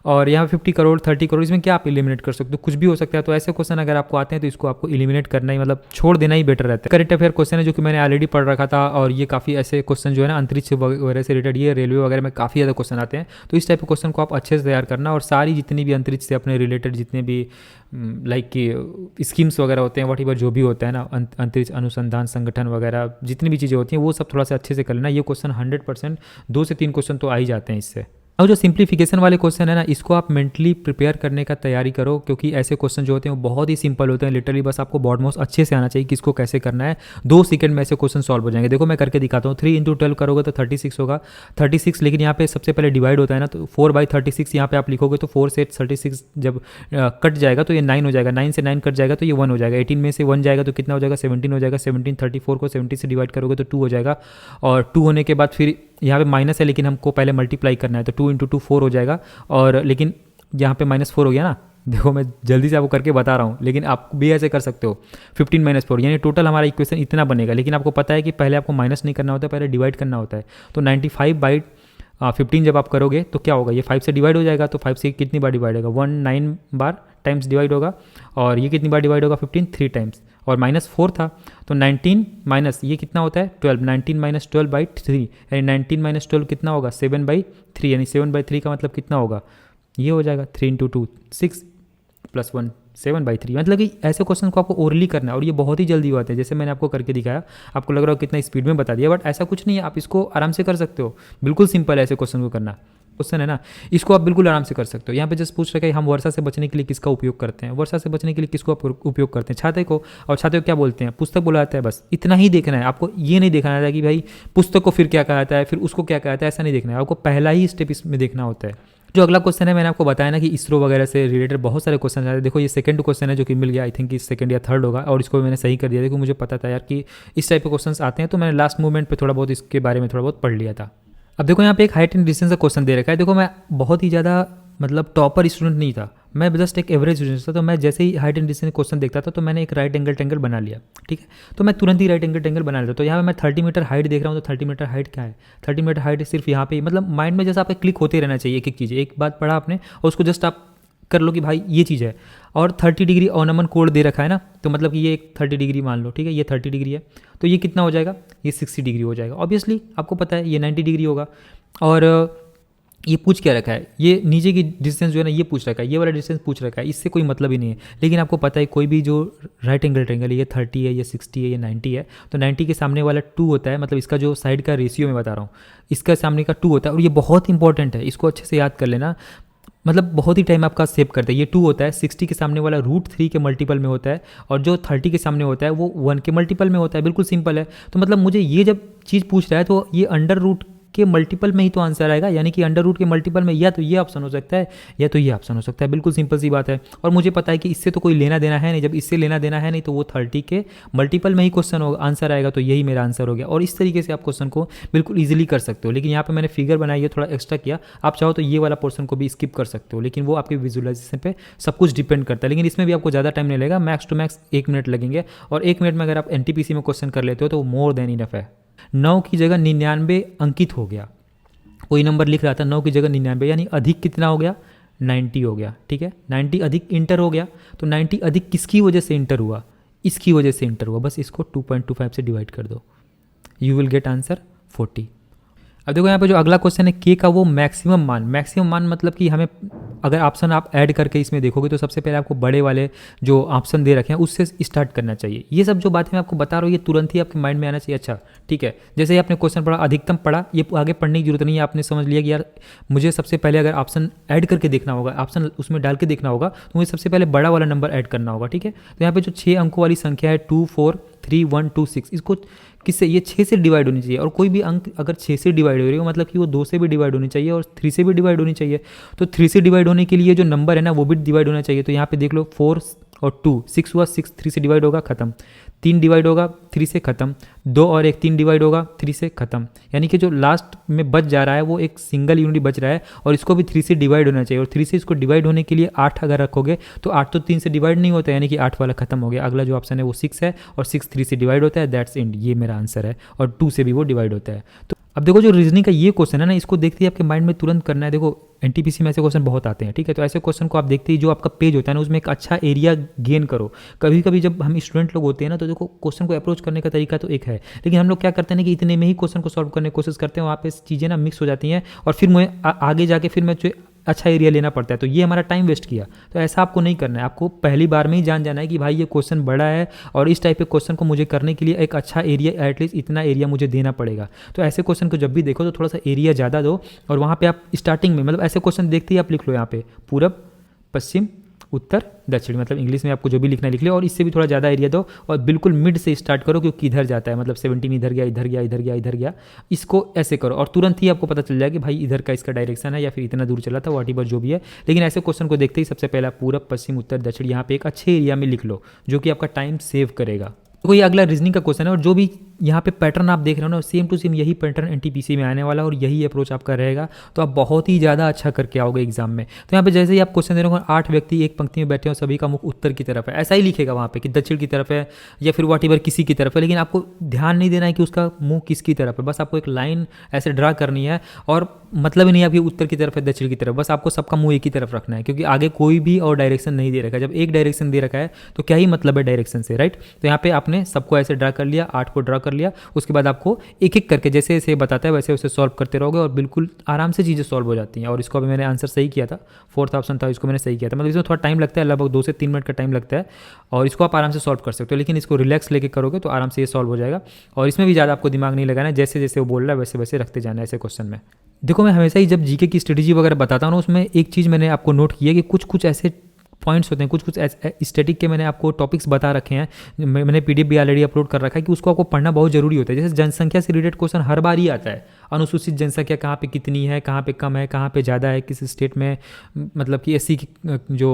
और यहाँ 50 करोड़ 30 करोड़, इसमें क्या आप इलिमिनेट कर सकते हो, कुछ भी हो सकता है। तो ऐसे क्वेश्चन अगर आपको आते हैं तो इसको आपको इलिमिनेट करना ही, मतलब छोड़ देना ही बेटर रहता है। करंट अफेयर क्वेश्चन है जो कि मैंने ऑलरेडी पढ़ रखा था, और ये काफ़ी ऐसे क्वेश्चन जो है ना अंतरिक्ष वगैरह से रिलेटेड, ये रेलवे वगैरह में काफ़ी ज़्यादा क्वेश्चन आते हैं। तो इस टाइप के क्वेश्चन को आप अच्छे से तैयार करना, और सारी जितनी भी अंतरिक्ष से अपने रिलेटेड जितने भी लाइक कि स्कीम्स वगैरह होते हैं, वॉट जो भी होता है ना, अंतरिक्ष अनुसंधान संगठन वगैरह जितनी भी चीज़ें होती हैं, वो सब थोड़ा सा अच्छे से कर लेना। ये क्वेश्चन 100% 2 से 3 क्वेश्चन तो आ ही जाते हैं इससे। और जो सिंप्लीफिकेशन वाले क्वेश्चन है ना, इसको आप मेंटली प्रिपेयर करने का तैयारी करो, क्योंकि ऐसे क्वेश्चन जो होते हैं वो बहुत ही सिंपल होते हैं। लिटरली बस आपको बॉड मोस्ट अच्छे से आना चाहिए कि इसको कैसे करना है, 2 सेकंड में ऐसे क्वेश्चन सॉल्व हो जाएंगे। देखो मैं करके दिखाता हूँ, 3 × 12 करोगे तो 36 होगा, 36, लेकिन यहाँ पे सबसे पहले डिवाइड होता है ना, तो 4/36 यहाँ पे आप लिखोगे तो 4 से 36 जब कट जाएगा तो ये 9 हो जाएगा, 9 से 9 कट जाएगा तो ये 1 हो जाएगा, 18 में से 1 जाएगा तो कितना हो जाएगा, 17 हो जाएगा, 17 34 को 70 से डिवाइड करोगे तो 2 हो जाएगा, और 2 होने के बाद फिर यहाँ पे माइनस है, लेकिन हमको पहले मल्टीप्लाई करना है, तो 2 × 2 4 हो जाएगा, और लेकिन यहाँ पे -4 हो गया ना। देखो मैं जल्दी से आपको करके बता रहा हूँ, लेकिन आप भी ऐसे कर सकते हो। 15 - 4 यानी टोटल हमारा इक्वेशन इतना बनेगा, लेकिन आपको पता है कि पहले आपको माइनस नहीं करना होता है, पहले डिवाइड करना होता है। तो 95/15 जब आप करोगे तो क्या होगा, ये 5 से डिवाइड हो जाएगा, तो 5 से कितनी बार डिवाइड होगा, 19 बार टाइम्स डिवाइड होगा, और ये कितनी बार डिवाइड होगा, 15 3 टाइम्स, और -4 था तो 19 माइनस ये कितना होता है 12, 19 - 12/3, यानी 19 - 12 कितना होगा 7/3, यानी 7/3 का मतलब कितना होगा, ये हो जाएगा 3 × 2 6 + 1 7/3। मतलब कि ऐसे क्वेश्चन को आपको ओरली करना है, और ये बहुत ही जल्दी होते हैं। जैसे मैंने आपको करके दिखाया, आपको लग रहा हो कितना स्पीड में बता दिया, बट ऐसा कुछ नहीं है, आप इसको आराम से कर सकते हो, बिल्कुल सिंपल है ऐसे क्वेश्चन को करना। क्वेश्चन है ना, इसको आप बिल्कुल आराम से कर सकते हो। यहाँ पे जस्ट पूछ रहे हैं हम वर्षा से बचने के लिए किसका उपयोग करते हैं, वर्षा से बचने के लिए किसको आप उपयोग करते हैं, छाते को। और छाते को क्या बोलते हैं, पुस्तक बोला जाता है। बस इतना ही देखना है आपको, ये नहीं देखना है कि भाई पुस्तक को फिर क्या कहा जाता है, फिर उसको क्या कहा जाता है, ऐसा नहीं देखना है आपको, पहला ही स्टेप इसमें देखना होता है। जो अगला क्वेश्चन है, मैंने आपको बताया ना कि इसरो वगैरह से रिलेटेड बहुत सारे क्वेश्चन आते हैं। देखो ये सेकंड क्वेश्चन है जो कि मिल गया, आई थिंक कि सेकंड या थर्ड होगा, और इसको मैंने सही कर दिया। देखो मुझे पता था यार कि इस टाइप के क्वेश्चन आते हैं, तो मैंने लास्ट मोमेंट पे थोड़ा बहुत इसके बारे में थोड़ा बहुत पढ़ लिया था। अब देखो यहाँ पे एक हाइट एंड डिस्टेंस का क्वेश्चन दे रखा है। देखो मैं बहुत ही ज़्यादा मतलब टॉपर स्टूडेंट नहीं था, मैं जस्ट एक एवरेज स्टूडेंट था। तो मैं जैसे ही हाइट एंड डिस्टेंस क्वेश्चन देखता था तो मैंने एक राइट एंगल ट्रायंगल बना लिया, ठीक है। तो मैं तुरंत ही राइट एंगल ट्रायंगल बना लेता। तो यहाँ पे मैं 30 मीटर हाइट देख रहा हूँ, तो 30 मीटर हाइट क्या है, 30 मीटर हाइट सिर्फ यहाँ पे, मतलब माइंड में जैसा आपके क्लिक होते रहना चाहिए एक एक चीज़, एक बात पढ़ा आपने और उसको जस्ट आप कर लो कि भाई ये चीज़ है। और 30 डिग्री ऑनमन कोण दे रखा है ना, तो मतलब कि ये एक 30 डिग्री मान लो, ठीक है, ये 30 डिग्री है, तो ये कितना हो जाएगा, ये 60 डिग्री हो जाएगा। ऑब्वियसली आपको पता है ये 90 डिग्री होगा। और ये पूछ क्या रखा है, ये नीचे की डिस्टेंस जो है ना ये पूछ रखा है, ये वाला डिस्टेंस पूछ रखा है, इससे कोई मतलब ही नहीं है। लेकिन आपको पता है कोई भी जो राइट एंगल ट्रायंगल है, ये 30 है, ये 60 है, ये 90 है, तो 90 के सामने वाला 2 होता है, मतलब इसका जो साइड का रेशियो मैं बता रहा हूँ, इसका सामने का 2 होता है। और ये बहुत इंपॉर्टेंट है, इसको अच्छे से याद कर लेना, मतलब बहुत ही टाइम आपका सेव करता है। ये 2 होता है, 60 के सामने वाला √3 के मल्टीपल में होता है, और जो 30 के सामने होता है वो 1 के मल्टीपल में होता है। बिल्कुल सिंपल है। तो मतलब मुझे ये जब चीज़ पूछ रहा है तो ये अंडर रूट के मल्टीपल में ही तो आंसर आएगा, यानी कि अंडर रूट के मल्टीपल में या तो ये ऑप्शन हो सकता है या तो ये ऑप्शन हो सकता है। बिल्कुल सिंपल सी बात है। और मुझे पता है कि इससे तो कोई लेना देना है नहीं, जब इससे लेना देना है नहीं तो वो 30 के मल्टीपल में ही क्वेश्चन होगा, आंसर आएगा, तो यही मेरा आंसर हो गया। और इस तरीके से आप क्वेश्चन को बिल्कुल ईजिली कर सकते हो। लेकिन यहाँ पे मैंने फिगर बनाई है, थोड़ा एक्स्ट्रा किया, आप चाहो तो ये वाला पोर्शन को भी स्किप कर सकते हो, लेकिन वो आपके विजुअलाइजेशन पे सब कुछ डिपेंड करता है। लेकिन इसमें भी आपको ज़्यादा टाइम नहीं लगेगा, मैक्स टू मैक्स 1 मिनट लगेंगे। और 1 मिनट में अगर आप एनटीपीसी में क्वेश्चन कर लेते हो तो मोर देन इनफ है। 9 की जगह 99 अंकित हो गया, कोई नंबर लिख रहा था 9 की जगह 99, यानी अधिक कितना हो गया, 90 हो गया। ठीक है, 90 अधिक इंटर हो गया, तो 90 अधिक किसकी वजह से इंटर हुआ, इसकी वजह से इंटर हुआ। बस इसको 2.25 से डिवाइड कर दो, यू विल गेट आंसर 40। अब देखो यहाँ पे जो अगला क्वेश्चन है के का, वो मैक्सिमम मान मतलब कि हमें अगर ऑप्शन आप ऐड करके इसमें देखोगे तो सबसे पहले आपको बड़े वाले जो ऑप्शन दे रखे हैं उससे स्टार्ट करना चाहिए। ये सब जो बातें मैं आपको बता रहा हूँ ये तुरंत ही आपके माइंड में आना चाहिए। अच्छा ठीक है, जैसे ही आपने क्वेश्चन पढ़ा, अधिकतम पढ़ा, ये आगे पढ़ने की जरूरत नहीं है, आपने समझ लिया कि यार मुझे सबसे पहले अगर ऑप्शन ऐड करके देखना होगा, ऑप्शन उसमें डाल के देखना होगा, तो मुझे सबसे पहले बड़ा वाला नंबर ऐड करना होगा। ठीक है, तो यहाँ पे जो 6 अंकों वाली संख्या है 2 4 3 1 2 6, इसको किससे, ये 6 से डिवाइड होनी चाहिए। और कोई भी अंक अगर 6 से डिवाइड हो रही है मतलब कि वो 2 से भी डिवाइड होनी चाहिए और 3 से भी डिवाइड होनी चाहिए। तो 3 से डिवाइड होने के लिए जो नंबर है ना वो भी डिवाइड होना चाहिए। तो यहाँ पे देख लो 4 और 2, 6 हुआ, 6 3 से डिवाइड होगा, खत्म। 3 डिवाइड होगा 3 से खत्म, 2 और 1 3 डिवाइड होगा 3 से खत्म। यानी कि जो लास्ट में बच जा रहा है वो एक सिंगल यूनिट बच रहा है और इसको भी 3 से डिवाइड होना चाहिए। और 3 से इसको डिवाइड होने के लिए 8 अगर रखोगे तो 8 तो 3 से डिवाइड नहीं होता, यानी कि 8 वाला खत्म हो गया। अगला जो ऑप्शन है वो 6 है और 6 3 से डिवाइड होता है, दैट्स एंड, ये मेरा आंसर है। और 2 से भी वो डिवाइड होता है। तो अब देखो जो रीजनिंग का ये क्वेश्चन है ना, इसको देखते ही आपके माइंड में तुरंत करना है। देखो एनटीपीसी में ऐसे क्वेश्चन बहुत आते हैं, ठीक है, तो ऐसे क्वेश्चन को आप देखते ही जो आपका पेज होता है ना उसमें एक अच्छा एरिया गेन करो। कभी कभी जब हम स्टूडेंट लोग होते हैं ना तो देखो क्वेश्चन को अप्रोच करने का तरीका तो एक है, लेकिन हम लोग क्या करते हैं ना कि इतने में ही क्वेश्चन को सॉल्व करने की कोशिश करते हैं, वहाँ पे चीज़ें ना मिक्स हो जाती हैं और फिर मुझे आगे जाके फिर मैं अच्छा एरिया लेना पड़ता है, तो ये हमारा टाइम वेस्ट किया। तो ऐसा आपको नहीं करना है, आपको पहली बार में ही जान जाना है कि भाई ये क्वेश्चन बड़ा है और इस टाइप के क्वेश्चन को मुझे करने के लिए एक अच्छा एरिया, एटलीस्ट इतना एरिया मुझे देना पड़ेगा। तो ऐसे क्वेश्चन को जब भी देखो तो थोड़ा सा एरिया ज़्यादा दो और वहाँ पे आप स्टार्टिंग में मतलब ऐसे क्वेश्चन देखते ही आप लिख लो यहाँ पे पूरब पश्चिम उत्तर दक्षिण, मतलब इंग्लिश में आपको जो भी लिखना है लिख लो और इससे भी थोड़ा ज़्यादा एरिया दो और बिल्कुल मिड से स्टार्ट करो क्योंकि इधर जाता है, मतलब 17 इधर गया इधर गया इधर गया इधर गया, इसको ऐसे करो और तुरंत ही आपको पता चल जाएगा कि भाई इधर का इसका डायरेक्शन है या फिर इतना दूर चला था, वॉट जो भी है। लेकिन ऐसे क्वेश्चन को देखते ही सबसे पहला पूरब पश्चिम उत्तर दक्षिण यहाँ पे एक अच्छे एरिया में लिख लो जो कि आपका टाइम सेव करेगा। तो ये अगला रीजनिंग का क्वेश्चन है और जो भी यहाँ पे पैटर्न आप देख रहे हो ना सेम टू सेम यही पैटर्न एनटीपीसी में आने वाला और यही अप्रोच आपका रहेगा, तो आप बहुत ही ज़्यादा अच्छा करके आओगे एग्जाम में। तो यहाँ पे जैसे ही आप क्वेश्चन दे रहे हो 8 व्यक्ति एक पंक्ति में बैठे हो, सभी का मुख उत्तर की तरफ है, ऐसा ही लिखेगा वहाँ पे कि दक्षिण की तरफ है या फिर वॉट एवर किसी की तरफ है, लेकिन आपको ध्यान नहीं देना है कि उसका मुँह किसकी तरफ है, बस आपको एक लाइन ऐसे ड्रा करनी है और मतलब ही नहीं आपकी उत्तर की तरफ है दक्षिण की तरफ, बस आपको सबका मुँह एक ही तरफ रखना है क्योंकि आगे कोई भी और डायरेक्शन नहीं दे रखा है। जब एक डायरेक्शन दे रखा है तो क्या ही मतलब है डायरेक्शन से, राइट। तो यहाँ पे आपने सबको ऐसे ड्रा कर लिया, 8 को ड्रा कर लिया, उसके बाद आपको एक एक करके जैसे जैसे बताता है वैसे वैसे सॉल्व करते रहोगे और बिल्कुल आराम से चीज़ें सॉल्व हो जाती हैं। और इसको अभी मैंने आंसर सही किया था, 4th ऑप्शन था, इसको मैंने सही किया था, मतलब इसमें थोड़ा टाइम लगता है, लगभग 2 से 3 मिनट का टाइम लगता है और इसको आप आराम से सॉल्व कर सकते हो, लेकिन इसको रिलैक्स लेके करोगे तो आराम से ये सॉल्व हो जाएगा और इसमें भी ज़्यादा आपको दिमाग नहीं लगाना है, जैसे जैसे वो बोल रहा है वैसे वैसे रखते जाना है ऐसे क्वेश्चन में। देखो मैं हमेशा ही जब जीके की स्ट्रेटेजी वगैरह बताता हूँ ना उसमें एक चीज़ मैंने आपको नोट की है कि कुछ कुछ ऐसे पॉइंट्स होते हैं, कुछ कुछ स्टैटिक के मैंने आपको टॉपिक्स बता रखे हैं, मैंने पीडीएफ भी ऑलरेडी अपलोड कर रखा है कि उसको आपको पढ़ना बहुत जरूरी होता है। जैसे जनसंख्या से रिलेटेड क्वेश्चन हर बार ही आता है, अनुसूचित जनसंख्या कहाँ पे कितनी है, कहाँ पे कम है, कहाँ पे ज़्यादा है, किस स्टेट में मतलब कि एससी की जो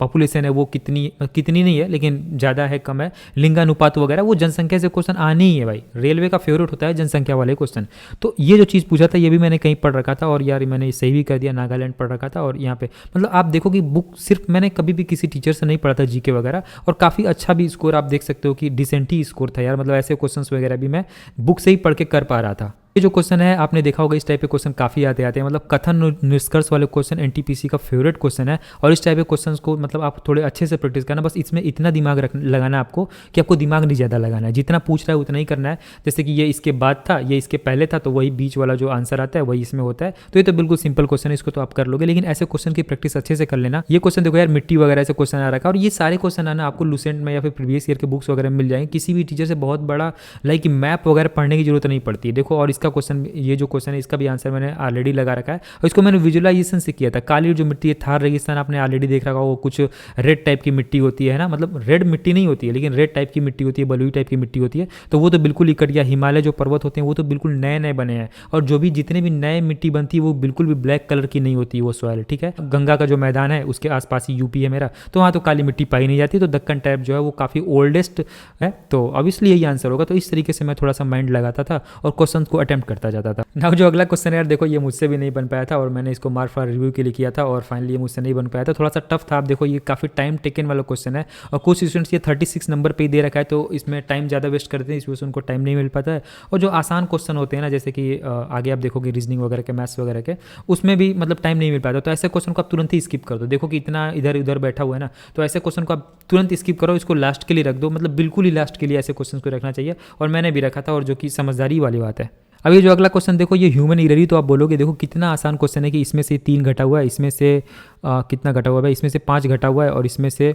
पॉपुलेशन है वो कितनी नहीं है लेकिन ज़्यादा है कम है, लिंगानुपात वगैरह, वो जनसंख्या से क्वेश्चन आने ही है भाई। रेलवे का फेवरेट होता है जनसंख्या वाले क्वेश्चन। तो ये जो चीज़ पूछा था ये भी मैंने कहीं पढ़ रखा था और यार मैंने सही भी कर दिया, नागालैंड पढ़ रखा था। और यहाँ पे मतलब आप देखो कि बुक सिर्फ मैंने कभी भी किसी टीचर से नहीं पढ़ा था जीके वगैरह, और काफ़ी अच्छा भी स्कोर आप देख सकते हो कि डिसेंट ही स्कोर था यार, मतलब ऐसे क्वेश्चंस वगैरह भी मैं बुक से ही पढ़ के कर पा रहा था। ये जो क्वेश्चन है आपने देखा होगा इस टाइप के क्वेश्चन काफ़ी आते हैं, मतलब कथन निष्कर्ष वाले क्वेश्चन एनटीपीसी का फेवरेट क्वेश्चन है। और इस टाइप के क्वेश्चंस को मतलब आप थोड़े अच्छे से प्रैक्टिस करना, बस इसमें इतना दिमाग लगाना है आपको कि आपको दिमाग नहीं ज़्यादा लगाना है, जितना पूछ रहा है उतना ही करना है। जैसे कि ये इसके बाद था, ये इसके पहले था, तो वही बीच वाला जो आंसर आता है वही इसमें होता है। तो ये तो बिल्कुल सिंपल क्वेश्चन है, इसको तो आप कर लोगे, लेकिन ऐसे क्वेश्चन की प्रैक्टिस अच्छे से कर लेना। ये क्वेश्चन देखो यार मिट्टी वगैरह से क्वेश्चन आ रखा है और ये सारे क्वेश्चन आना आपको लुसेंट में या फिर प्रीवियस ईयर के बुक्स वगैरह में मिल जाएंगे, किसी भी टीचर से बहुत बड़ा लाइक मैप वगैरह पढ़ने की जरूरत नहीं पड़ती है। देखो और इसका इसका क्वेश्चन, ये जो क्वेश्चन है इसका भी आंसर मैंने ऑलरेडी लगा रखा है और इसको मैंने विजुअलाइजेशन से किया था। काली जो मिट्टी है थार रेगिस्तान आपने ऑलरेडी देख रखा, वो कुछ रेड टाइप की मिट्टी होती है ना, मतलब रेड मिट्टी नहीं होती है लेकिन रेड टाइप की मिट्टी होती है, बलुई टाइप की मिट्टी होती है, तो वो तो बिल्कुल ही कट गया। हिमालय जो पर्वत होते हैं वो तो बिल्कुल नए नए बने हैं, और जो भी जितने भी नए मिट्टी बनती है वो बिल्कुल भी ब्लैक कलर की नहीं होती वो सॉइल, ठीक है। गंगा का जो मैदान है उसके आसपास ही यूपी है मेरा, तो वहाँ तो काली मिट्टी पाई नहीं जाती, तो दक्कन टाइप जो है वो काफ़ी ओल्डेस्ट है, तो ऑब्वियसली यही आंसर होगा। तो इस तरीके से मैं थोड़ा सा माइंड लगाता था और क्वेश्चन को अटेम्प्ट करता जाता था। नाउ जो अगला क्वेश्चन है यार, देखो ये मुझसे भी नहीं बन पाया था और मैंने इसको मार्क फॉर रिव्यू के लिए किया था और फाइनली ये मुझसे नहीं बन पाया था, थोड़ा सा टफ था। आप देखो ये काफ़ी टाइम टेकन वाला क्वेश्चन है और कुछ स्टूडेंट्स ये 36 नंबर पे ही दे रखा है, तो इसमें टाइम ज़्यादा वेस्ट करते हैं, इस वजह से उनको टाइम नहीं मिल पाता है। और जो आसान क्वेश्चन होते हैं ना, जैसे कि आगे आप देखोगे रीजनिंग वगैरह के, मैथ्स वगैरह के, उसमें भी मतलब टाइम नहीं मिल पाता, तो ऐसे क्वेश्चन को आप तुरंत ही स्किप कर दो। देखो कि इतना इधर उधर बैठा हुआ है ना, तो ऐसे क्वेश्चन को आप तुरंत स्किप करो, इसको लास्ट के लिए रख दो, मतलब बिल्कुल ही लास्ट के लिए ऐसे क्वेश्चन को रखना चाहिए, और मैंने भी रखा था, और जो कि समझदारी वाली बात है। अब ये जो अगला क्वेश्चन देखो, ये ह्यूमन एरर ही, तो आप बोलोगे देखो कितना आसान क्वेश्चन है कि इसमें से 3 घटा हुआ है, इसमें से कितना घटा हुआ है, इसमें से 5 घटा हुआ है, और इसमें से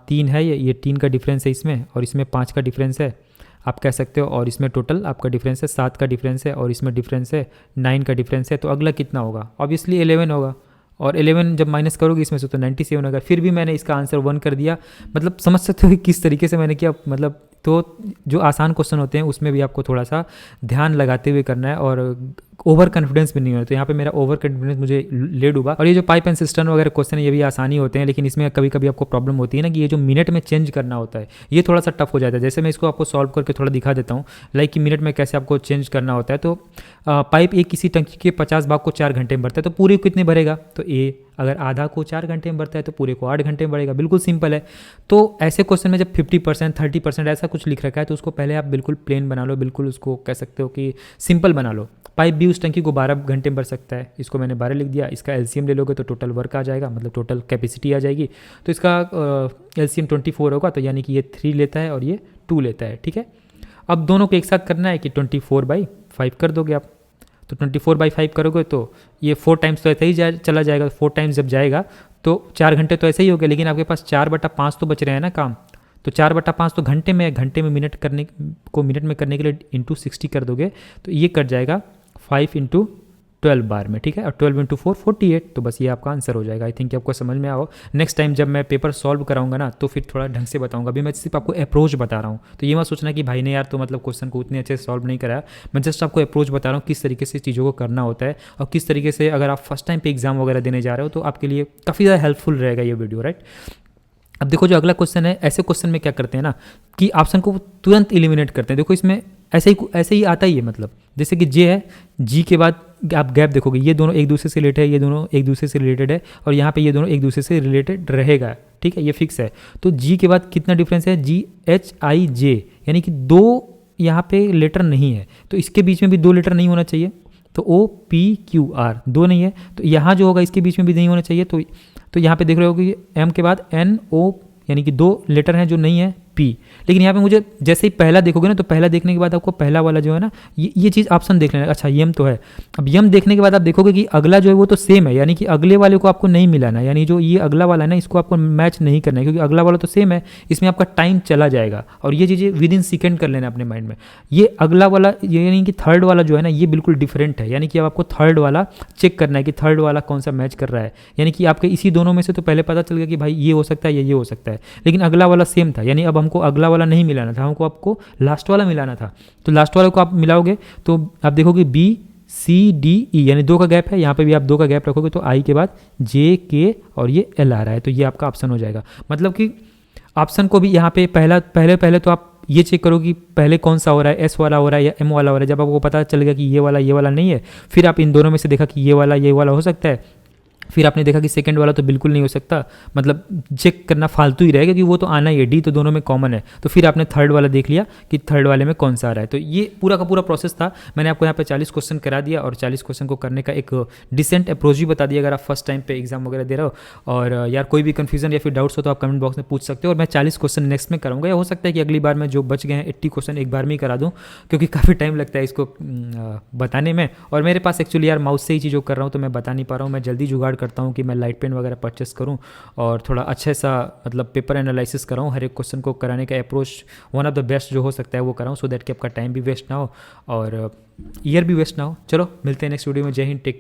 3 है, ये 3 का डिफरेंस है इसमें, और इसमें 5 का डिफरेंस है आप कह सकते हो, और इसमें टोटल आपका डिफरेंस है 7 का डिफरेंस है, और इसमें डिफरेंस है 9 का डिफरेंस है। तो अगला कितना होगा? ऑब्वियसली 11 होगा, और 11 जब माइनस करोगे इसमें से तो 97 होगा। फिर भी मैंने इसका आंसर 1 कर दिया, मतलब समझ सकते हो कि किस तरीके से मैंने किया। मतलब तो जो आसान क्वेश्चन होते हैं उसमें भी आपको थोड़ा सा ध्यान लगाते हुए करना है, और ओवर कॉन्फिडेंस भी नहीं होना। तो यहाँ पे मेरा ओवर कॉन्फिडेंस मुझे ले डूबा। और ये जो पाइप एंड सिस्टम वगैरह क्वेश्चन है ये भी आसानी होते हैं, लेकिन इसमें कभी कभी आपको प्रॉब्लम होती है ना कि ये जो मिनट में चेंज करना होता है ये थोड़ा सा टफ हो जाता है। जैसे मैं इसको आपको सॉल्व करके थोड़ा दिखा देता हूँ, लाइक कि मिनट में कैसे आपको चेंज करना होता है। तो पाइप एक किसी टंकी के 50 भाग को 4 घंटे में भरता है, तो पूरे कितने भरेगा? तो ए अगर आधा को 4 घंटे में भरता है तो पूरे को 8 घंटे में भरेगा। बिल्कुल सिंपल है। तो ऐसे क्वेश्चन में जब 50%, 30% ऐसा कुछ लिख रखा है तो उसको पहले आप बिल्कुल प्लेन बना लो, बिल्कुल उसको कह सकते हो कि सिंपल बना लो। पाइप भी उस टंकी को 12 घंटे में भर सकता है, इसको मैंने 12 लिख दिया। इसका एलसीएम ले लोगे तो टोटल वर्क आ जाएगा, मतलब टोटल कैपेसिटी आ जाएगी। तो इसका एलसीएम 24 होगा, तो यानी कि ये 3 लेता है और ये 2 लेता है, ठीक है। अब दोनों को एक साथ करना है कि 24/5 कर दोगे आप, तो 24/5 करोगे तो ये 4 टाइम्स तो ऐसे ही चला जाएगा। 4 टाइम्स जब जाएगा तो 4 घंटे तो ऐसे ही हो गए, लेकिन आपके पास 4/5 तो बच रहे हैं ना काम। तो 4/5 तो घंटे में मिनट मिनट में करने के लिए इंटू 60 कर दोगे तो ये कट जाएगा 5 × 12 बार में, ठीक है। और 12 × 4 48, तो बस ये आपका आंसर हो जाएगा। आई थिंक आपको समझ में आओ। नेक्स्ट टाइम जब मैं पेपर सॉल्व कराऊंगा ना तो फिर थोड़ा ढंग से बताऊंगा। अभी मैं सिर्फ आपको अप्रोच बता रहा हूँ, तो ये मत सोचना कि भाई ने यार तो मतलब क्वेश्चन को उतने अच्छे से सॉल्व नहीं कराया। मैं जस्ट आपको अप्रोच बता रहा हूँ किस तरीके से चीज़ों को करना होता है, और किस तरीके से अगर आप फर्स्ट टाइम पे एग्जाम वगैरह देने जा रहे हो तो आपके लिए काफ़ी ज़्यादा हेल्पफुल रहेगा ये वीडियो, राइट। अब देखो जो अगला क्वेश्चन है, ऐसे क्वेश्चन में क्या करते हैं ना कि ऑप्शन को तुरंत एलिमिनेट करते हैं। देखो इसमें ऐसे ही आता ही है, मतलब जैसे कि जे है, जी के बाद आप गैप देखोगे, ये दोनों एक दूसरे से रिलेटेड है, ये दोनों एक दूसरे से रिलेटेड है, और यहाँ पे ये दोनों एक दूसरे से रिलेटेड रहेगा, ठीक है, ये फिक्स है। तो जी के बाद कितना डिफरेंस है? GHIJ, यानी कि 2 यहाँ पे लेटर नहीं है, तो इसके बीच में भी 2 लेटर नहीं होना चाहिए। तो OPQR 2 नहीं है, तो यहाँ जो होगा इसके बीच में भी नहीं होना चाहिए। तो यहाँ पे देख रहे हो कि M के बाद NO, यानी कि 2 लेटर हैं जो नहीं है, P। लेकिन यहाँ पे मुझे जैसे ही पहला देखोगे ना, तो पहला देखने के बाद आपको पहला वाला जो है ना, ये चीज़ ऑप्शन देख लेना। अच्छा यम तो है। अब यम देखने के बाद आप देखोगे कि अगला जो है वो तो सेम है, यानी कि अगले वाले को आपको नहीं मिलाना, यानी जो ये अगला वाला है ना इसको आपको मैच नहीं करना है, क्योंकि अगला वाला तो सेम है, इसमें आपका टाइम चला जाएगा। और ये चीज़ें विद इन सेकेंड कर लेना अपने माइंड में। ये अगला वाला यानी कि थर्ड वाला जो है ना ये बिल्कुल डिफरेंट है, यानी कि अब आपको थर्ड वाला चेक करना है कि थर्ड वाला कौन सा मैच कर रहा है। यानी कि आपके इसी दोनों में से तो पहले पता चल गया कि भाई ये हो सकता है या ये हो सकता है, लेकिन अगला वाला सेम था, यानी अब हमको अगला वाला नहीं मिलाना था, हमको आपको लास्ट वाला मिलाना था। तो लास्ट वाले को आप मिलाओगे तो आप देखोगे BCDE, यानी 2 का गैप है, यहाँ पे भी आप 2 का गैप रखोगे तो I के बाद JK और ये L आ रहा है, तो ये आपका ऑप्शन हो जाएगा। मतलब कि ऑप्शन को भी यहाँ पे पहले तो आप ये चेक करो कि पहले कौन सा हो रहा है, S वाला हो रहा है या M वाला हो रहा है। जब आपको पता चल गया कि ये वाला नहीं है, फिर आप इन दोनों में से देखा कि ये वाला हो सकता है, फिर आपने देखा कि सेकंड वाला तो बिल्कुल नहीं हो सकता, मतलब चेक करना फालतू ही रहेगा कि वो तो आना ही है, डी तो दोनों में कॉमन है। तो फिर आपने थर्ड वाला देख लिया कि थर्ड वाले में कौन सा आ रहा है। तो ये पूरा का पूरा प्रोसेस था। मैंने आपको यहाँ पे 40 क्वेश्चन करा दिया और 40 क्वेश्चन को करने का एक डिसेंट अप्रोच भी बता दिया अगर आप फर्स्ट टाइम पे एग्जाम वगैरह दे रहे हो। और यार कोई भी कन्फ्यूजन या फिर डाउट्स हो तो आप कमेंट बॉक्स में पूछ सकते हो, और मैं 40 क्वेश्चन नेक्स्ट में कराऊंगा, या हो सकता है कि अगली बार मैं जो बच गए हैं 80 क्वेश्चन एक बार में ही करा दूँ, क्योंकि काफ़ी टाइम लगता है इसको बताने में। और मेरे पास एक्चुअली यार माउस से ही चीज़ों कर रहा हूँ तो मैं बता नहीं पा रहा हूँ, मैं जल्दी जुगाड़ करता हूँ कि मैं लाइट पेन वगैरह परचेस करूँ और थोड़ा अच्छे सा मतलब पेपर एनालिसिस कराऊँ, हर एक क्वेश्चन को कराने का approach one of the best जो हो सकता है वो कराऊँ, सो दैट कि आपका टाइम भी वेस्ट ना हो और ईयर भी वेस्ट ना हो। चलो मिलते हैं नेक्स्ट वीडियो में। जय हिंद, टेक केयर।